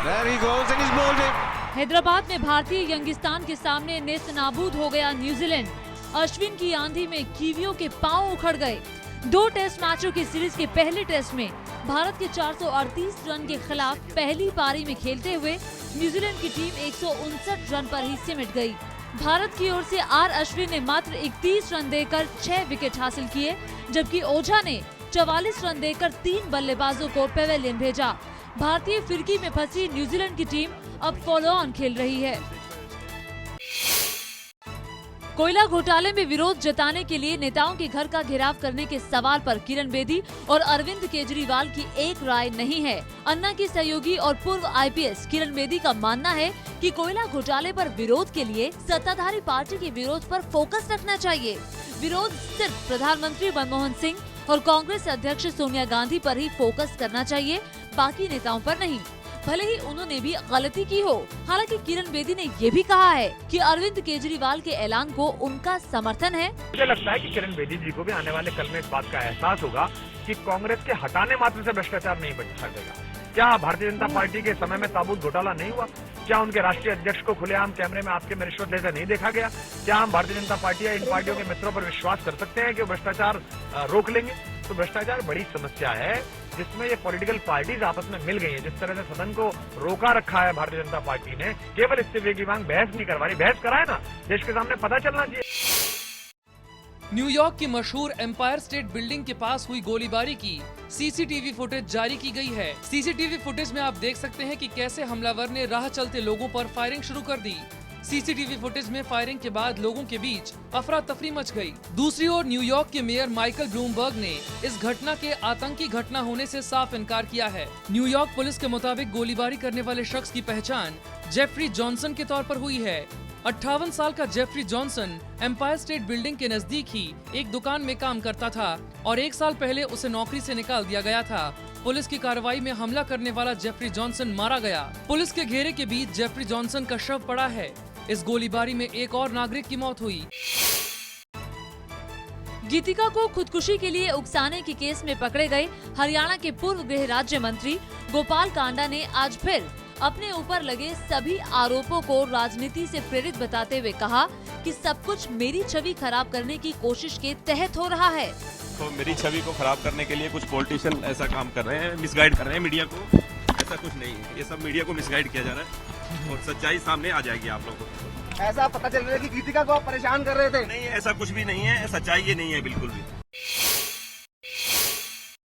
There he goes and he's bowled it. Hyderabad में भारतीय यंगिस्तान के सामने नेस्तनाबूद हो गया न्यूजीलैंड। अश्विन की आंधी में कीवियों के पांव उखड़ गए। 2 टेस्ट मैचों की सीरीज के पहले टेस्ट में भारत के 438 रन के खिलाफ पहली पारी में खेलते हुए न्यूजीलैंड की टीम 159 रन पर ही सिमट गई। भारत की ओर से आर अश्विन ने मात्र 31 रन देकर 6 विकेट हासिल किए, जबकि ओझा ने 44 रन देकर 3 बल्लेबाजों को पेवेलियन भेजा। भारतीय फिरकी में फंसी न्यूजीलैंड की टीम अब फॉलो ऑन खेल रही है। कोयला घोटाले में विरोध जताने के लिए नेताओं के घर का घेराव करने के सवाल पर किरण बेदी और अरविंद केजरीवाल की एक राय नहीं है। अन्ना की सहयोगी और पूर्व आईपीएस किरण बेदी का मानना है कि कोयला घोटाले पर विरोध के लिए सत्ताधारी पार्टी के विरोध पर फोकस रखना चाहिए। विरोध सिर्फ प्रधानमंत्री मनमोहन सिंह और कांग्रेस अध्यक्ष सोनिया गांधी पर ही फोकस करना चाहिए, बाकी नेताओं पर नहीं, भले ही उन्होंने भी गलती की हो। हालांकि किरण बेदी ने ये भी कहा है कि अरविंद केजरीवाल के ऐलान को उनका समर्थन है। मुझे लगता है कि किरण बेदी जी को भी आने वाले कल में इस बात का एहसास होगा कि कांग्रेस के हटाने मात्र से भ्रष्टाचार नहीं बच सकेगा। क्या भारतीय जनता पार्टी के समय में ताबूत घोटाला नहीं हुआ? क्या उनके राष्ट्रीय अध्यक्ष को खुलेआम कैमरे में आपके में रिश्वत लेते नहीं देखा गया? क्या हम भारतीय जनता पार्टी या इन पार्टियों के मित्रों पर विश्वास कर सकते हैं कि वो भ्रष्टाचार रोक लेंगे? तो भ्रष्टाचार बड़ी समस्या है जिसमें ये पॉलिटिकल पार्टीज आपस में मिल गई हैं। जिस तरह से सदन को रोका रखा है भारतीय जनता पार्टी ने, केवल इस्तीफे की मांग बहस नहीं करवा रही। बहस कराए ना, देश के सामने पता चलना चाहिए। न्यूयॉर्क की मशहूर एम्पायर स्टेट बिल्डिंग के पास हुई गोलीबारी की सीसीटीवी फुटेज जारी की गई है। सीसीटीवी फुटेज में आप देख सकते हैं कि कैसे हमलावर ने राह चलते लोगों पर फायरिंग शुरू कर दी। सीसीटीवी फुटेज में फायरिंग के बाद लोगों के बीच अफरा तफरी मच गई। दूसरी ओर न्यूयॉर्क के मेयर माइकल ब्लूमबर्ग ने इस घटना के आतंकी घटना होने से साफ इनकार किया है। न्यूयॉर्क पुलिस के मुताबिक गोलीबारी करने वाले शख्स की पहचान जेफरी जॉनसन के तौर पर हुई है। 58 साल का Jeffrey Johnson Empire State Building के नजदीक ही एक दुकान में काम करता था और 1 साल पहले उसे नौकरी से निकाल दिया गया था। पुलिस की कार्रवाई में हमला करने वाला जेफरी जॉनसन मारा गया। पुलिस के घेरे के बीच जेफरी जॉनसन का शव पड़ा है। इस गोलीबारी में एक और नागरिक की मौत हुई। गीतिका को खुदकुशी के लिए उकसाने के केस में पकड़े गए हरियाणा के पूर्व गृह राज्य मंत्री गोपाल कांडा ने आज फिर अपने ऊपर लगे सभी आरोपों को राजनीति से प्रेरित बताते हुए कहा कि सब कुछ मेरी छवि खराब करने की कोशिश के तहत हो रहा है। तो मेरी छवि को खराब करने के लिए कुछ पॉलिटिशियन ऐसा काम कर रहे हैं, मिसगाइड कर रहे हैं मीडिया को। ऐसा कुछ नहीं है, ये सब मीडिया को मिसगाइड किया जा रहा है और सच्चाई सामने आ जाएगी आप लोगों को। ऐसा पता चल रहा है कि गीतिका को आप परेशान कर रहे थे? नहीं, ऐसा कुछ भी नहीं है, सच्चाई ये नहीं है बिल्कुल भी।